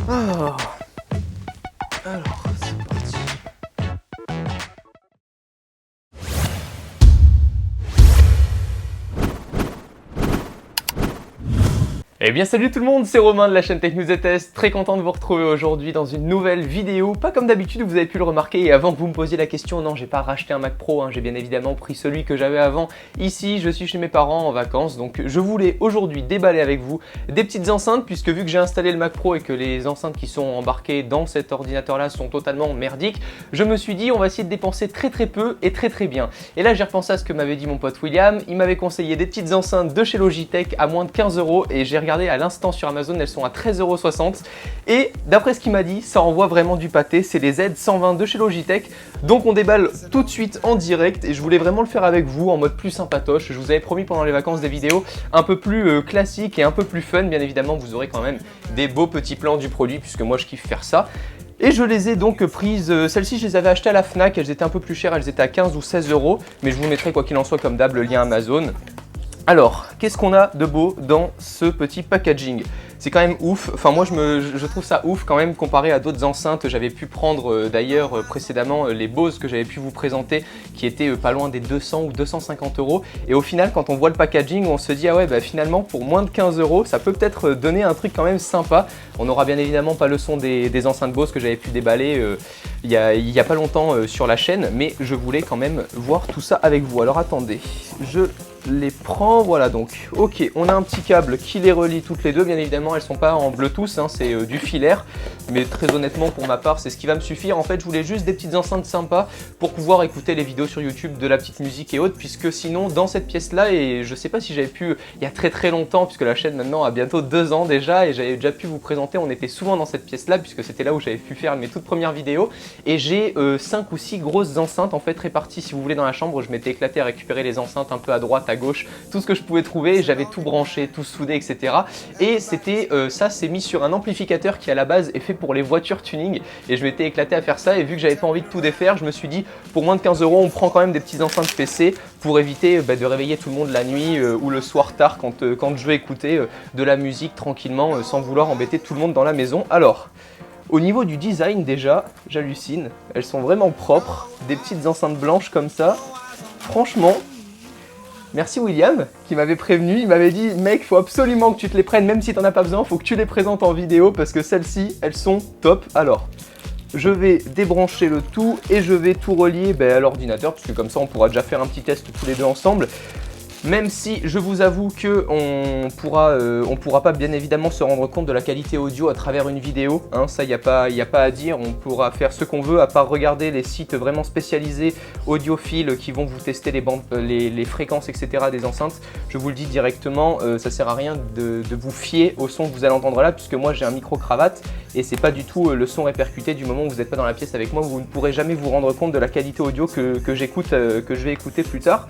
Ah. Alors, c'est parti. Eh bien salut tout le monde, c'est Romain de la chaîne Tech News et Test, très content de vous retrouver aujourd'hui dans une nouvelle vidéo, pas comme d'habitude vous avez pu le remarquer et avant que vous me posiez la question, non j'ai pas racheté un Mac Pro, j'ai bien évidemment pris celui que j'avais avant. Ici je suis chez mes parents en vacances donc je voulais aujourd'hui déballer avec vous des petites enceintes puisque vu que j'ai installé le Mac Pro et que les enceintes qui sont embarquées dans cet ordinateur là sont totalement merdiques, je me suis dit on va essayer de dépenser très peu et très bien. Et là j'ai repensé à ce que m'avait dit mon pote William, il m'avait conseillé des petites enceintes de chez Logitech à moins de 15 € et j'ai regardé à l'instant sur Amazon, elles sont à 13,60 € et d'après ce qu'il m'a dit, ça envoie vraiment du pâté, c'est les Z120 de chez Logitech. Donc on déballe tout de suite en direct et je voulais vraiment le faire avec vous en mode plus sympatoche. Je vous avais promis pendant les vacances des vidéos un peu plus classiques et un peu plus fun. Bien évidemment, vous aurez quand même des beaux petits plans du produit puisque moi je kiffe faire ça. Et je les ai donc prises, celles-ci je les avais achetées à la Fnac, elles étaient un peu plus chères, elles étaient à 15 ou 16 €, mais je vous mettrai quoi qu'il en soit comme d'hab le lien Amazon. Alors, qu'est-ce qu'on a de beau dans ce petit packaging? C'est quand même ouf, enfin moi je trouve ça ouf quand même comparé à d'autres enceintes. J'avais pu prendre d'ailleurs précédemment les Bose que j'avais pu vous présenter qui étaient pas loin des 200 ou 250 € et au final quand on voit le packaging on se dit ah ouais bah finalement pour moins de 15 € ça peut peut-être donner un truc quand même sympa. On n'aura bien évidemment pas le son des enceintes Bose que j'avais pu déballer il y a pas longtemps sur la chaîne, mais je voulais quand même voir tout ça avec vous. Alors attendez, je les prends, voilà donc, ok, on a un petit câble qui les relie toutes les deux, bien évidemment elles sont pas en Bluetooth, c'est du filaire, mais très honnêtement pour ma part c'est ce qui va me suffire. En fait je voulais juste des petites enceintes sympas pour pouvoir écouter les vidéos sur YouTube, de la petite musique et autres, puisque sinon dans cette pièce là, et je sais pas si j'avais pu, il y a très longtemps, puisque la chaîne maintenant a bientôt 2 ans déjà, et j'avais déjà pu vous présenter, on était souvent dans cette pièce là, puisque c'était là où j'avais pu faire mes toutes premières vidéos, et j'ai 5 ou 6 grosses enceintes en fait réparties si vous voulez dans la chambre. Je m'étais éclaté à récupérer les enceintes un peu à droite, à gauche, tout ce que je pouvais trouver, j'avais tout branché, tout soudé, etc. Et c'était ça, c'est mis sur un amplificateur qui à la base est fait pour les voitures tuning, et je m'étais éclaté à faire ça, et vu que j'avais pas envie de tout défaire, je me suis dit pour moins de 15 € on prend quand même des petites enceintes PC pour éviter de réveiller tout le monde la nuit ou le soir tard quand je veux écouter de la musique tranquillement sans vouloir embêter tout le monde dans la maison. Alors, au niveau du design déjà, j'hallucine, elles sont vraiment propres, des petites enceintes blanches comme ça, franchement. Merci William qui m'avait prévenu, il m'avait dit mec faut absolument que tu te les prennes, même si t'en as pas besoin, faut que tu les présentes en vidéo parce que celles-ci elles sont top. Alors je vais débrancher le tout et je vais tout relier à l'ordinateur puisque comme ça on pourra déjà faire un petit test tous les deux ensemble. Même si je vous avoue que on pourra pas bien évidemment se rendre compte de la qualité audio à travers une vidéo, ça y a pas à dire, on pourra faire ce qu'on veut à part regarder les sites vraiment spécialisés audiophiles qui vont vous tester les bandes, les fréquences etc des enceintes. Je vous le dis directement, ça sert à rien de vous fier au son que vous allez entendre là puisque moi j'ai un micro cravate et c'est pas du tout le son répercuté. Du moment où vous n'êtes pas dans la pièce avec moi, vous ne pourrez jamais vous rendre compte de la qualité audio que je vais écouter plus tard.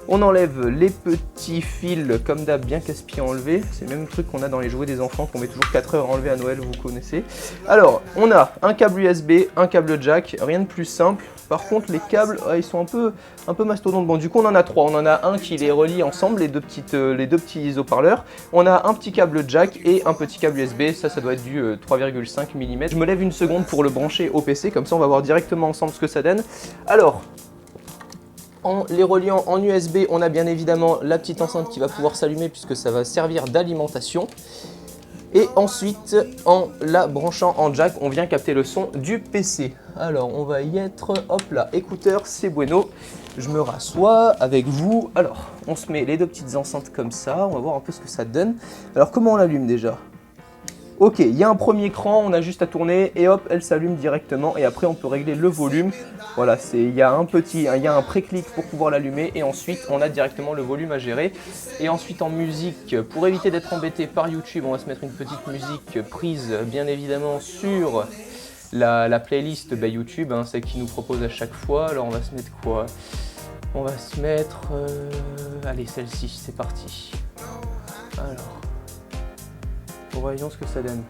On enlève les petits fils comme d'hab, bien casse-pieds enlevés. C'est le même truc qu'on a dans les jouets des enfants qu'on met toujours 4 heures à enlever à Noël, vous connaissez. Alors, on a un câble USB, un câble jack, rien de plus simple. Par contre, les câbles, ils sont un peu mastodontes. Bon, du coup, on en a 3. On en a un qui les relie ensemble, les deux petits haut-parleurs. On a un petit câble jack et un petit câble USB. Ça doit être du 3,5 mm. Je me lève une seconde pour le brancher au PC, comme ça on va voir directement ensemble ce que ça donne. Alors, en les reliant en USB, on a bien évidemment la petite enceinte qui va pouvoir s'allumer puisque ça va servir d'alimentation. Et ensuite, en la branchant en jack, on vient capter le son du PC. Alors, on va y être, hop là, écouteurs, c'est bueno. Je me rassois avec vous. Alors, on se met les deux petites enceintes comme ça, on va voir un peu ce que ça donne. Alors, comment on l'allume déjà ? Ok, il y a un premier écran, on a juste à tourner et hop, elle s'allume directement et après on peut régler le volume. Voilà, il y a un pré-clic pour pouvoir l'allumer et ensuite on a directement le volume à gérer. Et ensuite en musique, pour éviter d'être embêté par YouTube, on va se mettre une petite musique prise bien évidemment sur la playlist YouTube, celle qu'il nous propose à chaque fois. Alors on va se mettre quoi ? On va se mettre, allez celle-ci, c'est parti. Alors... voyons ce que ça donne.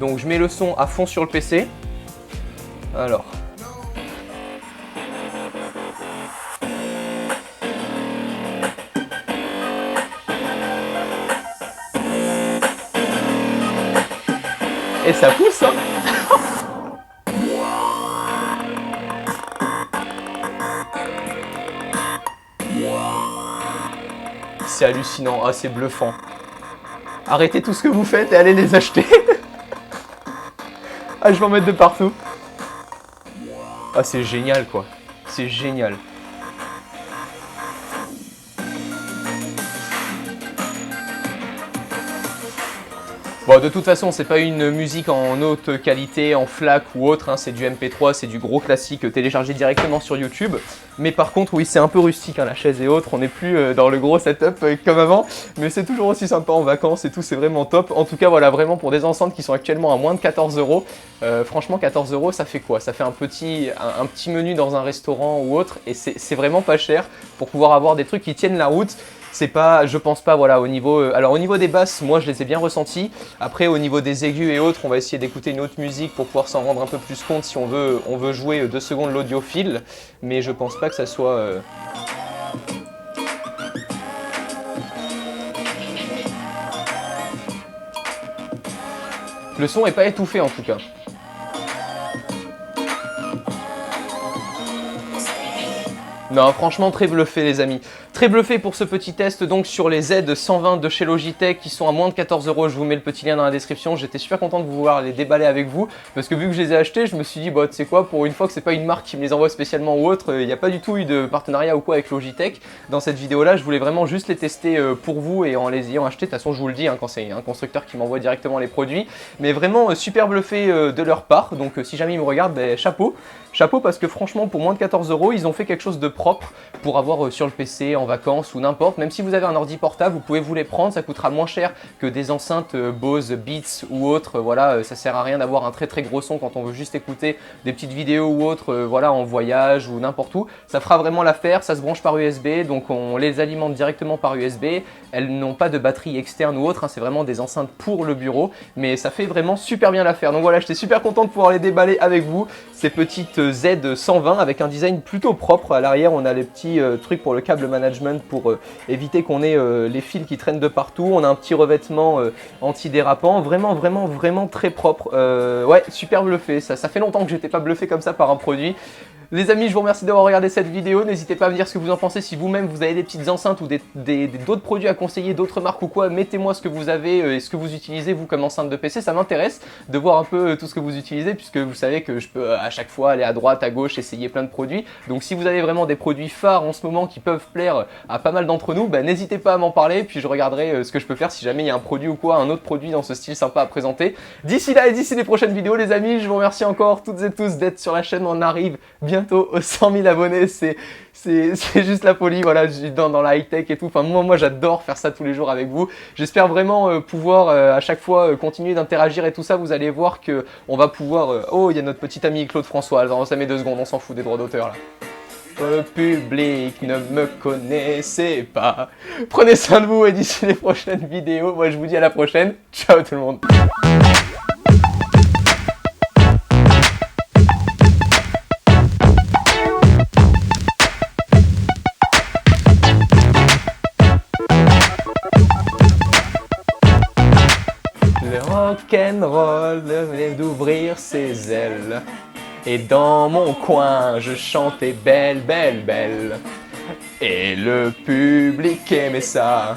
Donc je mets le son à fond sur le PC. Alors. Et ça pousse, hein. C'est hallucinant, ah c'est bluffant. Arrêtez tout ce que vous faites et allez les acheter. Ah, je vais en mettre de partout. Ah, c'est génial, quoi. C'est génial. Bon, de toute façon, c'est pas une musique en haute qualité, en FLAC ou autre, hein, c'est du MP3, c'est du gros classique téléchargé directement sur YouTube. Mais par contre, oui, c'est un peu rustique, hein, la chaise et autres, on n'est plus dans le gros setup comme avant, mais c'est toujours aussi sympa en vacances et tout, c'est vraiment top. En tout cas, voilà, vraiment pour des enceintes qui sont actuellement à moins de 14 €, franchement, 14 €, ça fait quoi? Ça fait un petit menu dans un restaurant ou autre, et c'est vraiment pas cher pour pouvoir avoir des trucs qui tiennent la route. C'est pas, je pense pas, voilà, au niveau... alors au niveau des basses, moi je les ai bien ressenties. Après au niveau des aigus et autres, on va essayer d'écouter une autre musique pour pouvoir s'en rendre un peu plus compte si on veut jouer 2 secondes l'audiophile. Mais je pense pas que ça soit... Le son est pas étouffé en tout cas. Non, franchement, très bluffé les amis. Très bluffé pour ce petit test donc sur les Z120 de chez Logitech qui sont à moins de 14 €. Je vous mets le petit lien dans la description. J'étais super content de pouvoir les déballer avec vous parce que vu que je les ai achetés, je me suis dit, bah tu sais quoi, pour une fois que c'est pas une marque qui me les envoie spécialement ou autre, il n'y a pas du tout eu de partenariat ou quoi avec Logitech. Dans cette vidéo-là, je voulais vraiment juste les tester pour vous et en les ayant achetés. De toute façon, je vous le dis, hein, quand c'est un constructeur qui m'envoie directement les produits. Mais vraiment super bluffé de leur part. Donc si jamais ils me regardent, ben, chapeau. Chapeau parce que franchement, pour moins de 14 €, ils ont fait quelque chose de propre pour avoir sur le PC, en vacances ou n'importe. Même si vous avez un ordi portable, vous pouvez vous les prendre, ça coûtera moins cher que des enceintes Bose, Beats ou autres. Voilà, ça sert à rien d'avoir un très très gros son quand on veut juste écouter des petites vidéos ou autres, voilà, en voyage ou n'importe où. Ça fera vraiment l'affaire, ça se branche par USB, donc on les alimente directement par USB. Elles n'ont pas de batterie externe ou autre, hein, c'est vraiment des enceintes pour le bureau, mais ça fait vraiment super bien l'affaire. Donc voilà, j'étais super content de pouvoir les déballer avec vous, ces petites Z120 avec un design plutôt propre. À l'arrière, on a les petits trucs pour le câble management pour éviter qu'on ait les fils qui traînent de partout. On a un petit revêtement anti-dérapant, vraiment très propre. Ouais, super bluffé, ça fait longtemps que j'étais pas bluffé comme ça par un produit. Les amis, je vous remercie d'avoir regardé cette vidéo. N'hésitez pas à me dire ce que vous en pensez. Si vous-même vous avez des petites enceintes ou d'autres produits à conseiller, d'autres marques ou quoi, mettez-moi ce que vous avez et ce que vous utilisez vous comme enceinte de PC. Ça m'intéresse de voir un peu tout ce que vous utilisez puisque vous savez que je peux à chaque fois aller à droite, à gauche, essayer plein de produits. Donc si vous avez vraiment des produits phares en ce moment qui peuvent plaire à pas mal d'entre nous, bah, n'hésitez pas à m'en parler puis je regarderai ce que je peux faire si jamais il y a un produit ou quoi, un autre produit dans ce style sympa à présenter. D'ici là et d'ici les prochaines vidéos les amis, je vous remercie encore toutes et tous d'être sur la chaîne. On arrive bientôt aux 100 000 abonnés, c'est juste la folie, voilà, dans la high-tech et tout. Enfin, moi j'adore faire ça tous les jours avec vous. J'espère vraiment pouvoir à chaque fois continuer d'interagir et tout ça. Vous allez voir que on va pouvoir... Oh, il y a notre petit ami Claude François. Alors, ça met 2 secondes, on s'en fout des droits d'auteur là. Le public ne me connaissait pas. Prenez soin de vous et d'ici les prochaines vidéos, moi je vous dis à la prochaine. Ciao tout le monde. Le rock'n'roll venait d'ouvrir ses ailes. Et dans mon coin, je chantais belle, belle, belle. Et le public aimait ça.